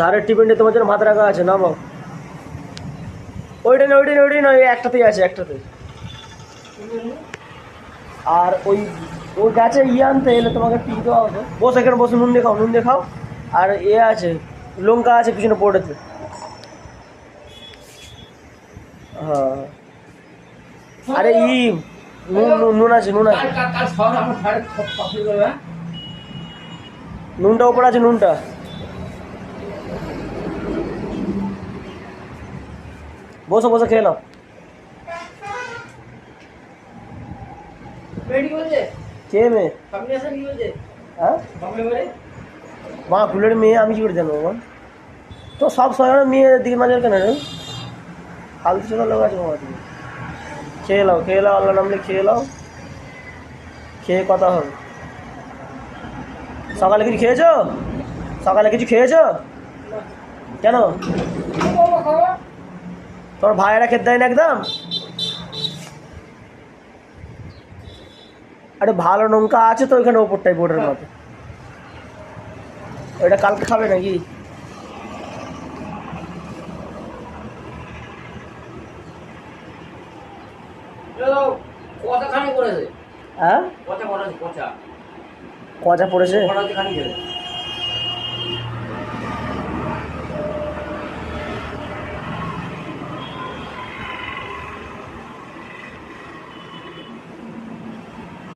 ধারের টিফিনটা তোমার জন্য ভাত রাখা আছে, নামো। ওইটা না, ওই একটাতেই আছে, একটাতে। আর ওই গাছে আনতে এলে তোমাকে টিপ দেওয়া হতো। বসে এখানে বসে নুন দিয়ে খাও, নুন দিয়ে খাও। আর আছে লঙ্কা আছে পিছনে পড়েছে। হ্যাঁ, আরে নুন আছে, নুনটা ওপরে আছে, নুনটা। বসে বসে খেয়ে নাও। কে মেয়ে? হ্যাঁ, মা ফুলের মেয়ে, আমি কি করে জানবো? তো সব সময় মেয়ের দিকে নজর কেন রে? ফালতু ছোটো লোক আছে বাবা। তুমি খেয়ে নাও, আল্লাহ নামলে খেয়ে নাও, খেয়ে কথা হবে। সকালে কিছু খেয়েছো? কেন? তোমার ভাইয়েরা খেতে দেয় না একদম? আরে ভালো লঙ্কা আছে তো ওইখানে ওপরটাই, বোর্ডের মতো। ওইটা কালকে খাবে নাকি? হ্যাঁ, কচা পড়েছে।